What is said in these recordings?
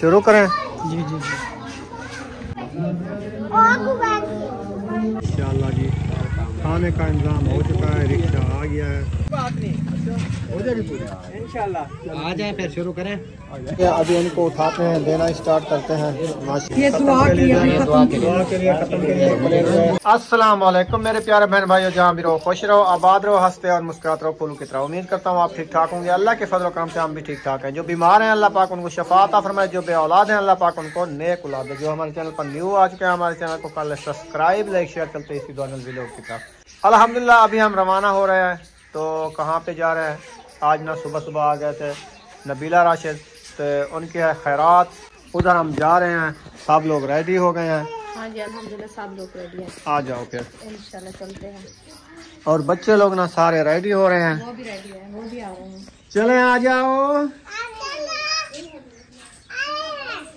शुरू करें? जी जी जी इंशाल्लाह जी। खाने का इंतजाम हो चुका है, रिक्शा आ गया है, हो जाएगी पूरी इंशाल्लाह। आ जाए फिर शुरू करें। अभी इनको उठाते हैं, देना स्टार्ट करते हैं। अस्सलाम वालेकुम मेरे प्यारे बहन भाइयों, जहाँ भी रहो खुश रहो, आबाद रहो, हंसते और मुस्कुराते रहो, फूल की तरह। उम्मीद करता हूँ आप ठीक ठाक होंगे। अल्लाह के फजल करम से हम भी ठीक ठाक हैं। जो बीमार हैं अल्लाह पाक उनको शफा अता फरमाए, जो बे औलाद हैं अल्लाह पाक उनको नेक औलाद दे। जो हमारे चैनल पर न्यू आ चुके हैं, हमारे चैनल को कर ले सब्सक्राइब, लाइक शेयर, चलते इसी दोनों वीडियो की तरफ। अल्हम्दुलिल्लाह अभी हम रवाना हो रहे हैं। तो कहाँ पे जा रहे हैं? आज ना सुबह सुबह आ गए थे नबीला राशिद, तो उनकी है खैरात, उधर हम जा रहे हैं। सब लोग रेडी हो गए हैं? हाँ जी अल्हम्दुलिल्लाह सब लोग रेडी हैं। आ जाओ फिर इंशाल्लाह चलते हैं। और बच्चे लोग ना सारे रेडी हो रहे हैं, वो भी रेडी है, वो भी आ रहे हैं। चले आ जाओ।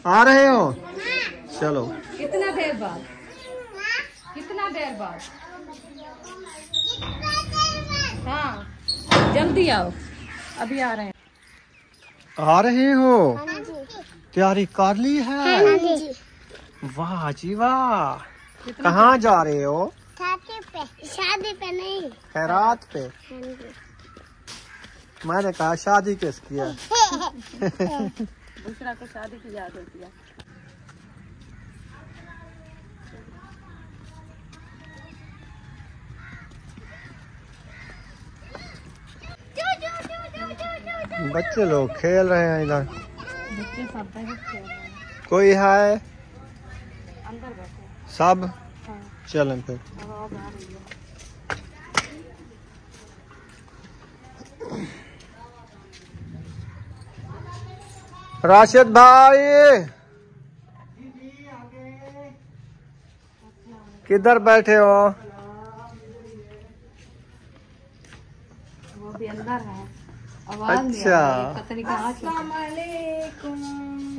आ रहे हो? चलो। कितना देर बाद? कितना देर बाद? हाँ जल्दी आओ, अभी आ रहे हैं। आ रहे हो? तैयारी कर ली है? वाह जी वाह। कहाँ जा रहे हो? शादी पे नहीं, खैरात पे। मैंने कहा शादी किसकी है? दूसरा को शादी की याद होती है। बच्चे लोग खेल रहे हैं इधर। बच्चे सब खेल रहे हैं। कोई है? अंदर बैठे सब। हाँ। चलें फिर। आवाज आ रही है। राशिद भाई किधर बैठे हो? वो भी अंदर है। आवाज अच्छा।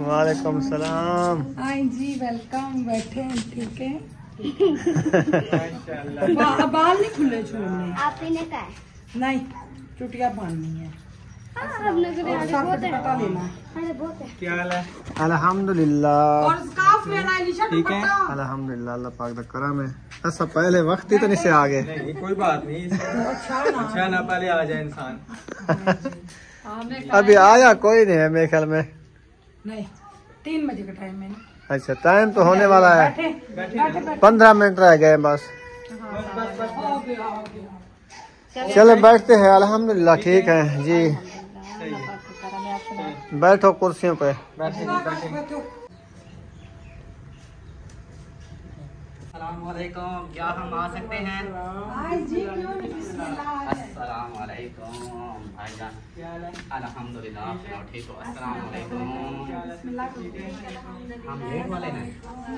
वालेकुम सलाम। हाँ जी वेलकम। बैठे हैं, ठीक है। बाल नहीं खुले छोड़ने। आप ही ने कहा नहीं, चुटिया बांधनी है। पता लेना। क्या हाल है? अल्हम्दुलिल्लाह। और स्कार्फ लेना है, ठीक है अल्हम्दुलिल्लाह, अल्लाह पाक दा करम है। ऐसा पहले वक्त ही तो नहीं से आ गए। नहीं कोई बात नहीं, अच्छा ना पहले आ जाए इंसान। अभी आया कोई नहीं है मेरे ख्याल में। नहीं 3 बजे का टाइम है। अच्छा टाइम तो होने वाला है, बैठे 15 मिनट रह गए बस। चले बैठते हैं। अल्हम्दुलिल्लाह ठीक है जी। बैठो कुर्सियों पे। अस्सलामुअलैकुम, क्या हम आ सकते हैं? अस्सलामुअलैकुम भाईजान, अल्हम्दुलिल्लाह आप ठीक हो? अस्सलामुअलैकुम। हम लेट वाले हैं?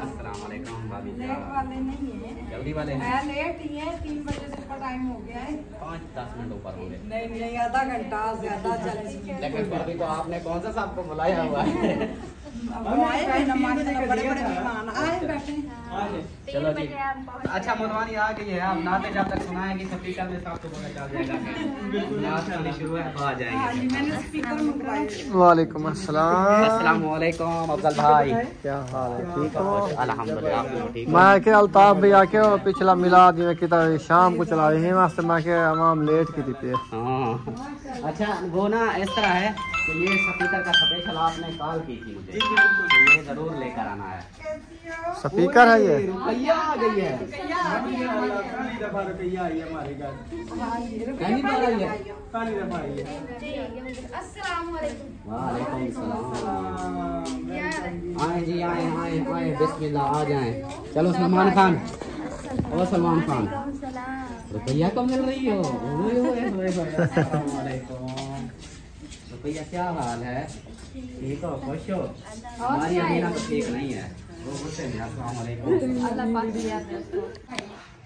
अस्सलामुअलैकुम भाभी जान, जल्दी वाले हैं? लेट ही है, 3 बजे से का टाइम हो गया है। 5-10 मिनट ऊपर होंगे। नहीं आधा घंटा ज्यादा 40 मिनट। लेकिन भाभी तो आपने कौन सा सबको बुलाया हुआ है? बड़े बड़े मेहमान आए बैठे। चलो जी। अच्छा मनवानी आ गई है, अब नाते जब तक सुनाएंगे स्पीकर में सबको पता चल जाएगा। नाच चलनी शुरू है, आ जाएंगे। मैंने स्पीकर मंगवाए। वालेकुम अस्सलाम। अस्सलामुअलैकुम अफजल भाई, क्या हाल है? ठीक हो? अल्हम्दुलिल्लाह आप ठीक हो? मैं के अल्ताफ भैया के पिछला मिलाद जिवें कि शाम को चला रही वास्ते मैं के आवाम लेट की थी। हाँ अच्छा वो ना इस तरह है कि ये स्पीकर का स्पेशल आपने कॉल की थी मुझे, तो ये जरूर लेकर आना है। स्पीकर है ये? रुपया आ गई है। पहली दफा रुपया आई है हमारे घर। पहली बार आई है? पहली दफा आई है। वालेकुम सलाम। आए जी आए आए आए, बिस्मिल्लाह आ जाए। चलो सलमान खान, ओ सलमान खान, रुपया कब मिल रही हो? रुपया क्या हाल है? ठीक हो? खुश हो? हमारी अमीना तो ठीक नहीं है, वो गुस्से में। अस्सलाम वालेकुम।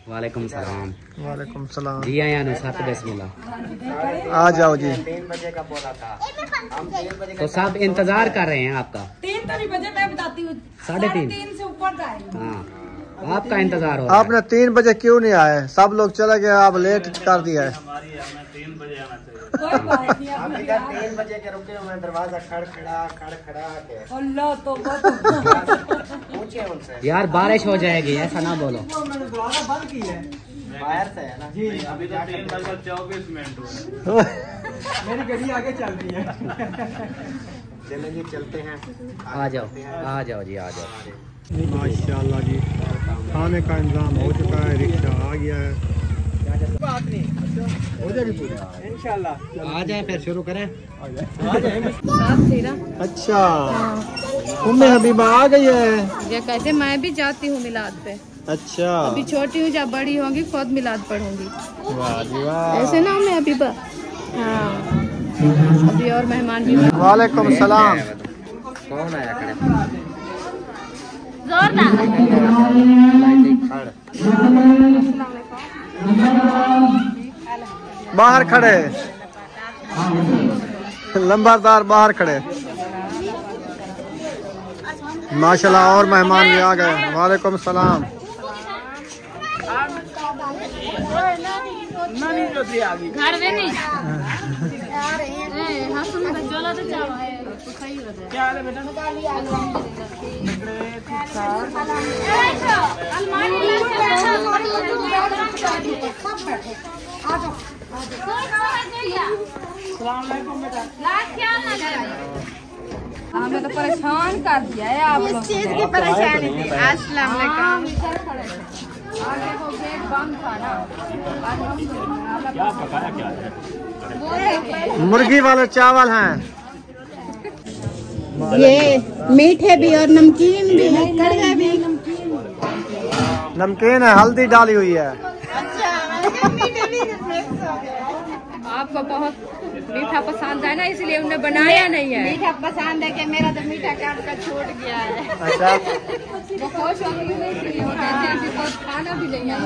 वालेकुम सलाम। वालेकुम सलाम। जी आया नुसरत, बिस्मिल्लाह आ जाओ जी। 3 बजे का बोला था, हम 3 बजे तो सब इंतजार कर रहे हैं आपका। 3 तो नहीं बजे, मैं बताती हूँ 3:30 से ऊपर जाएंगे। हाँ आपका इंतजार हो रहा है। आपने 3 बजे क्यों नहीं आए? सब लोग चले गए, आप लेट कर दिया है। हमें 3 बजे आना चाहिए। कोई बात नहीं आप अपनी इधर 3 बजे के रुके हो, मैं दरवाजा खड़खड़ा के अल्लाह तो पूछे उनसे। यार बारिश हो जाएगी, ऐसा ना बोलो। मैंने दरवाजा बंद किया है बाहर से है ना जी। अभी तो 3:24 हुए। मेरी गाड़ी आगे चल रही है। चलें जी, चलते हैं। आ जाओ जी, आ जाओ। माशाल्लाह जी, खाने का इंतजाम हो चुका है, रिक्शा आ गया है। बात नहीं, हो जाएगी पूरी इंशाल्लाह। आ जाए फिर शुरू करें। अच्छा, उम्मे हबीबा आ गई है। ये कहते मैं भी जाती हूँ मिलाद पे। अच्छा, अभी छोटी हूँ, जब बड़ी होंगी खुद मिलाद पढ़ूंगी। वाह जी वाह। ऐसे नाम है हबीबा। हाँ, अभी और मेहमान भी। वालेकुम सलाम। कौन आया खड़े? बाहर खड़े, लंबादार बाहर खड़े। माशाल्लाह, और मेहमान भी आ गए। वालेकुम सलाम। घर में नहीं क्या हाल है बेटा? हमें तो परेशान कर दिया है आप लोग। चीज की परेशानी थी। अस्सलाम वालेकुम। आगे वो गेट बंद था ना। मुर्गी वाले चावल हैं। ये मीठे भी और नमकीन भी है, कड़वा भी। नमकीन है, हल्दी डाली हुई है। आपको बहुत मीठा पसंद है ना, इसलिए उन्होंने बनाया नहीं है। मीठा पसंद है कि मेरा तो मीठा काम का छूट गया है। अच्छा, वो खुश हो गई है, इसलिए वो कहते हैं कि कुछ खाना भी नहीं है।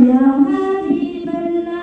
या हबीब अल्लाह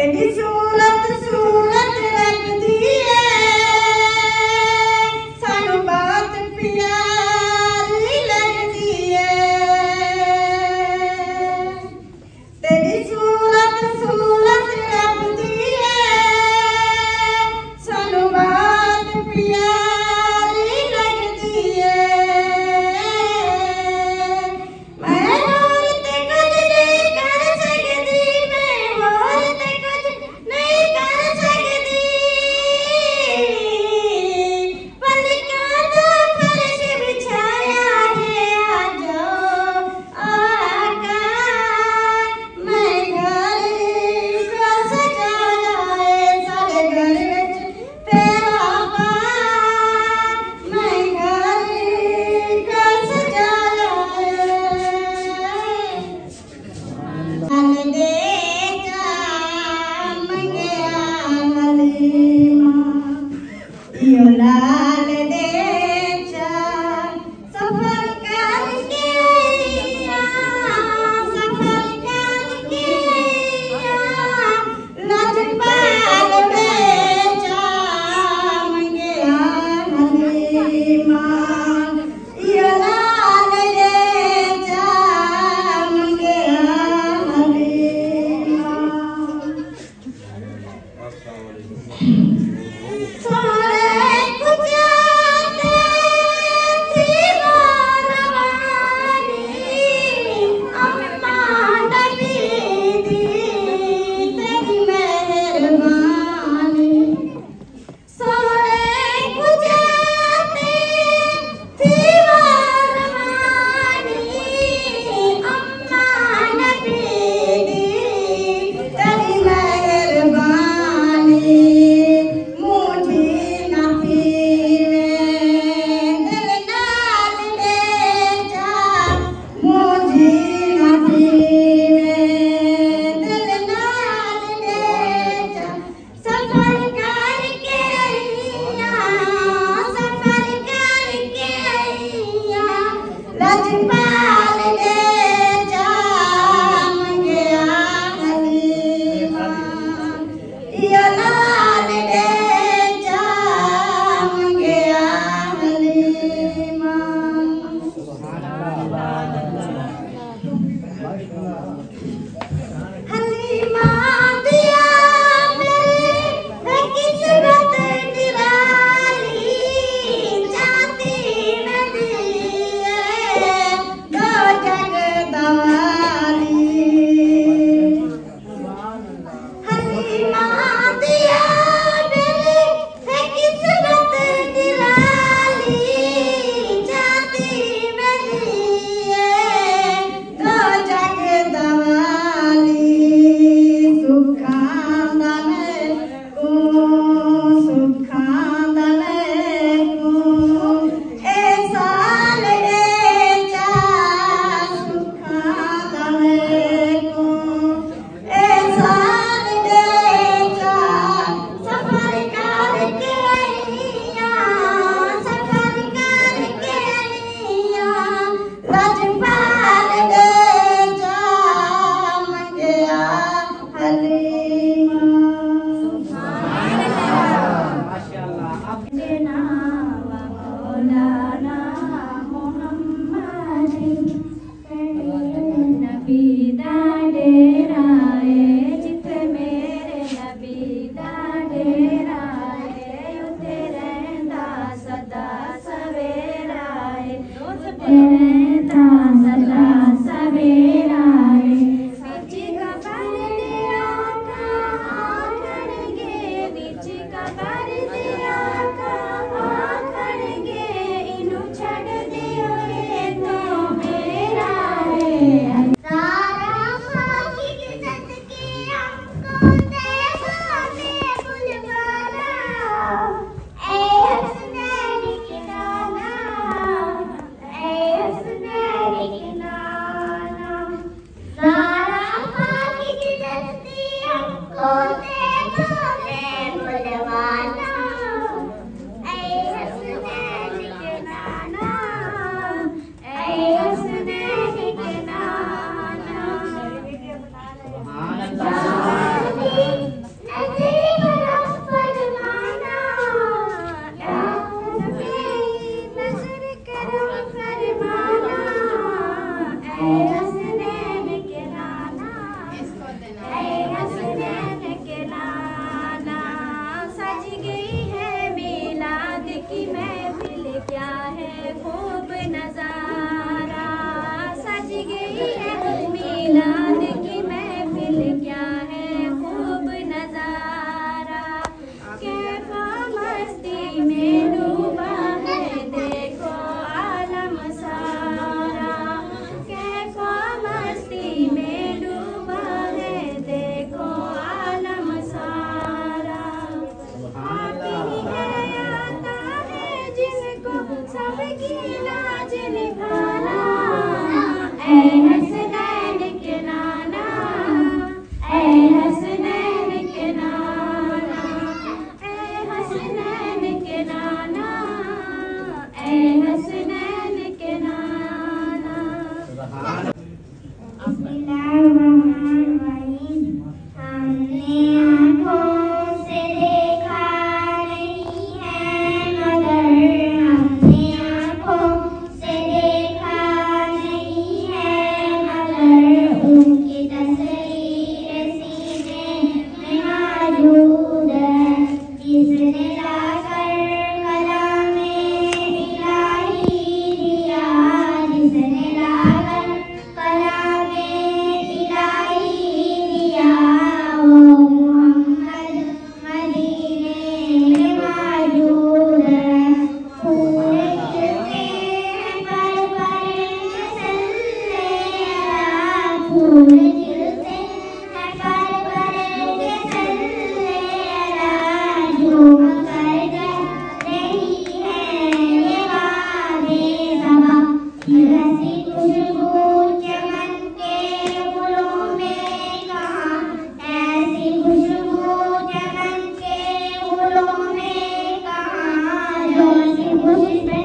तेरी सूरत सूरत लगदी है सानू बात प्यारी लगदी है तेरी सूरत सूरत लगदी है सानू बात प्यारी लगदी है मैं और ते कुछ नहीं कर सकदी मैं और ते कुछ नहीं कर सज गई है मिलाद की महफिल, क्या है खूब नजारा। सज गई है मिलाद की महफिल, क्या है खूब नजारा। कैफा मस्ती में डूबा है देखो आलम सारा। कैफा मस्ती में डूबा है देखो आलम सारा। आप ही है आता है जिनको सबकी लाज निभाना। ऐ हसनैन के नाना, ऐ हसनैन के नाना, ऐ हसनैन के नाना, ऐ हसनैन के नाना। बिस्मिल्लाहिर्रहमानिर्रहीम। हमने आँखों से देखा नहीं है मगर, हमने आँखों से देखा नहीं है मगर, उनकी तस्वीर सीने में मौजूद है। जिसने लाकर कलामे इलाही दिया, जिसने लाकर कलामे इलाही दिया, वो मोहम्मद मदीने में मौजूद है। फूल खिलते हैं पर पर के सल्ले अला, फूल खिलते हैं पर पर के सल्ले अला। झूम कर गा रही है ये वादे ज़बा, हंसी खुशबू चमन के फूलों में कहाँ, ऐसी खुशबू चमन के फूलों में कहाँ, जो सी खुशबू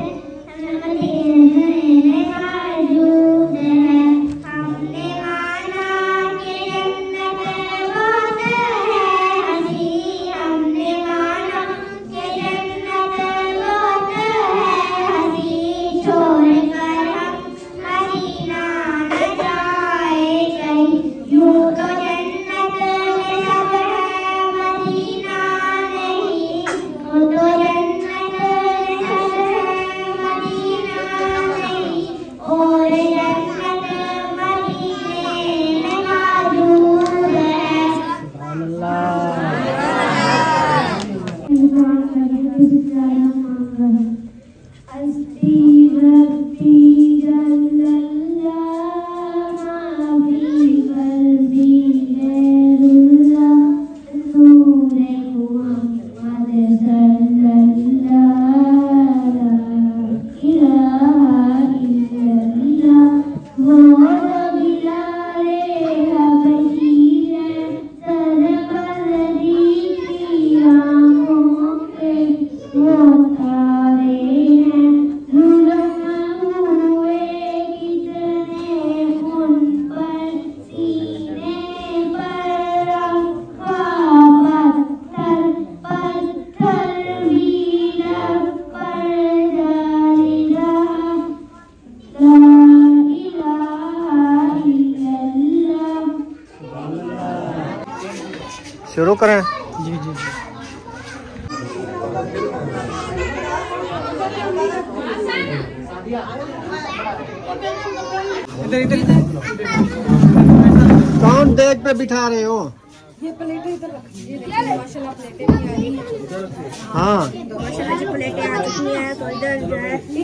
मदीने में मौजूद है। हमने माना कि जन्नत बहुत है हसी, हमने माना कि जन्नत बहुत है हसी। छोड़कर हम मदीना न जाए कहीं, यूं तो जन्नत में सब है मदीना नहीं, यूं तो जन्नत में सब है मदीना नहीं, और जन्नत मदीने में मौजूद है। अस्ती रब्बी जल्लल्लाह, माफी बल्दी गैरुल्लाह, नूरे मुहम्मद सल्लल्लाह, ला इलाहा इल्लल्लाह। वो बिलाले हबशी है सरबलदी की आँखों पे, वो तारे हैं जुल्म हुए कितने उन पर, सीने पर रखा पत्थर, पत्थर भी लब पर डालेगा। ला इलाहा इल्लल्लाह। शुरू करें। कौन देख पे बिठा रहे हो? ये प्लेटें इधर रखिए, माशाल्लाह प्लेटें भी आ रही हैं। हाँ माशाल्लाह जी प्लेटें आ चुकी हैं, तो इधर जो है भी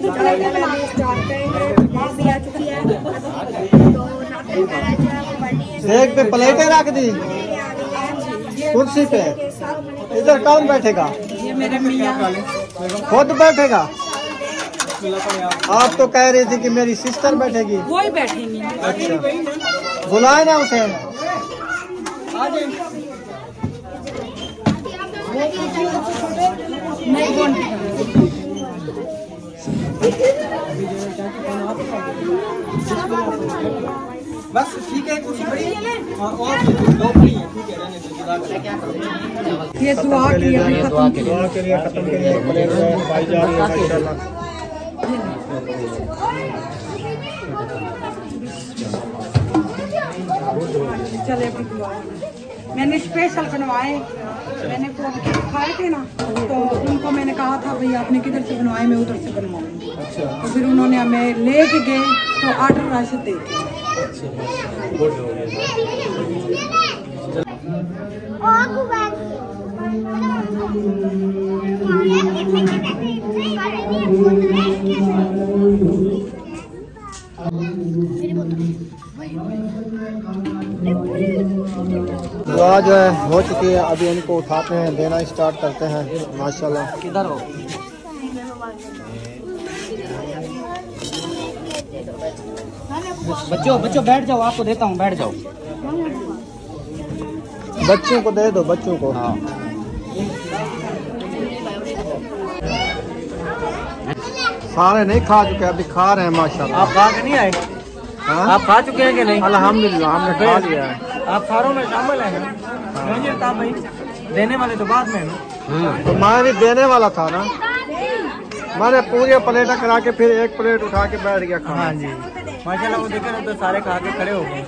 स्टार्ट करेंगे। लेग भी आ चुकी है, तो नाश्ते का जो है वो बनी है। देख पे प्लेटें रख दी कुर्सी पे। इधर कौन बैठेगा? ये मेरे मियाँ खुद बैठेगा? आप तो कह रही थी कि मेरी सिस्टर बैठेगी। वही बैठेंगी। अच्छा बुलाए ना उसे। बस ठीक है, कुछ बड़ी और दो बड़ी है, ठीक है रहने दो। ये दुआ के लिए दुआ के लिए खत्म के लिए भाई जा रही है माशाल्लाह। चले भिजवाओ। मैंने स्पेशल बनवाए, मैंने फोन खाए थे ना, तो उनको मैंने कहा था भाई आपने किधर से बनवाए, मैं उधर से बनवाऊंगी। अच्छा। तो फिर उन्होंने हमें लेके गए तो ऑर्डर राशि दे दी। दुआ जो है हो चुकी है, अभी इनको उठाते हैं, देना स्टार्ट करते हैं। माशाल्लाह। किधर हो? बच्चों बैठ जाओ, आपको देता हूँ, बैठ जाओ। बच्चों को दे दो, बच्चों को। हाँ। सारे नहीं खा चुके, अभी खा रहे हैं माशाल्लाह। आप खा के नहीं आए? हाँ? आप खा चुके हैं कि नहीं? अल्हम्दुलिल्लाह हमने खा लिया है। आप खारों में शामिल है ना? मुझे था भाई, देने वाले तो बाद में ना। तो मैं भी देने वाला था ना, मैंने पूरे प्लेट करा के फिर एक प्लेट उठा के बैठ गया खाना। हाँ जी माशाल्लाह, वो देखे ना तो सारे खा के खड़े हो गए।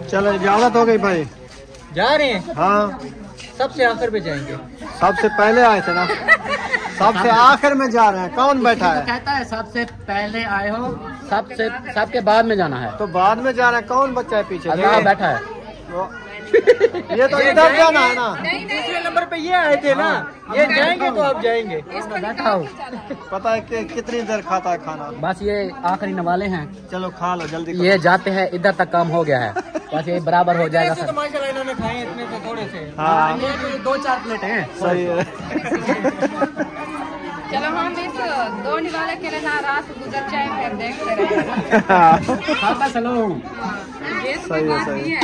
चलो इजाजत हो गई भाई, जा रहे हैं। हाँ सबसे आखिर पे जाएंगे। सबसे पहले आए थे ना, सबसे आखिर में जा रहे हैं। कौन बैठा है? कहता है सबसे पहले आए हो, सबके बाद में जाना है। तो बाद में जा रहे हैं। कौन बच्चा है पीछे? अल्लाह बैठा है। ये तो इधर जाना है ना। दूसरे नंबर पे ये आए थे ना, ये जाएंगे तो आप जाएंगे। बैठा हूँ। पता है कि कितनी देर खाता है खाना? बस ये आखिरी नवाले हैं। चलो खा लो जल्दी। ये जाते हैं, इधर तक काम हो गया है, बस ये बराबर हो जाएगा। तो माशाल्लाह इन्होंने खाए इतने से थोड़े से। हाँ। ये तो 2-4 प्लेट हैं। सही है। चलो हम इस दो निवाले के लिए ना रात गुजर जाए, फिर देखते रहे। चलो सही है, सही है।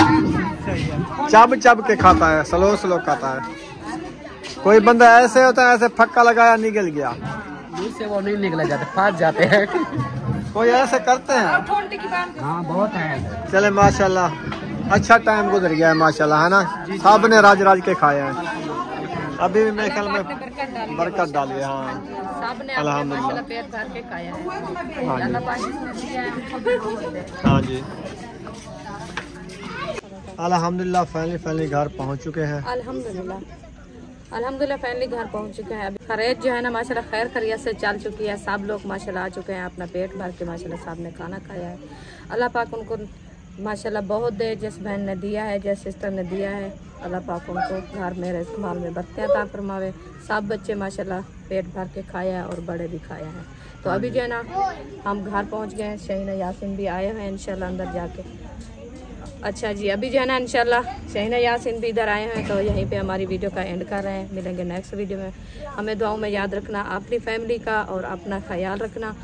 चब चब के खाता है, स्लो स्लो खाता है। कोई बंदा ऐसे होता है, ऐसे फक्का लगाया निकल गया, दूर से वो नहीं निकले जाते, फंस जाते हैं। कोई ऐसे करते हैं। हाँ बहुत है। चले माशाल्लाह, अच्छा टाइम गुजर गया है माशाल्लाह, है ना। सब ने राज राज के खाए हैं। अभी भी मेरे ख्याल में बरकत डाली है। हाँ अल्हम्दुलिल्लाह, पेट भर के खाया है। हाँ जी अल्हम्दुलिल्लाह। फाइनली घर पहुंच चुके हैं। अल्हम्दुलिल्लाह फाइनली घर पहुंच चुके हैं। अभी खैरियत जो है ना माशाल्लाह खैर खैरियत से चल चुकी है। सब लोग माशाल्लाह आ चुके हैं, अपना पेट भर के माशाल्लाह सब ने खाना खाया है। अल्लाह पाक उनको माशाल्लाह बहुत दे, जिस बहन ने दिया है, जिस सिस्टर ने दिया है, अल्लाह पाक उनको घर में रिज़्क़ माल में बरकत अता फरमावे। सब बच्चे माशाल्लाह पेट भर के खाया है और बड़े भी खाया है। तो अभी जो है ना हम घर पहुँच गए हैं। शहीना यासीन भी आए हुए हैं इंशाल्लाह अंदर जाके। अच्छा जी, अभी जो है ना इंशाल्लाह शहीना यासीन भी इधर आए हैं। तो यहीं पे हमारी वीडियो का एंड कर रहे हैं। मिलेंगे नेक्स्ट वीडियो में। हमें दुआओं में याद रखना, अपनी फैमिली का और अपना ख्याल रखना।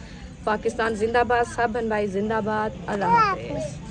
पाकिस्तान जिंदाबाद, सब बहन भाई जिंदाबाद। अल्लाह हाफ़िज़।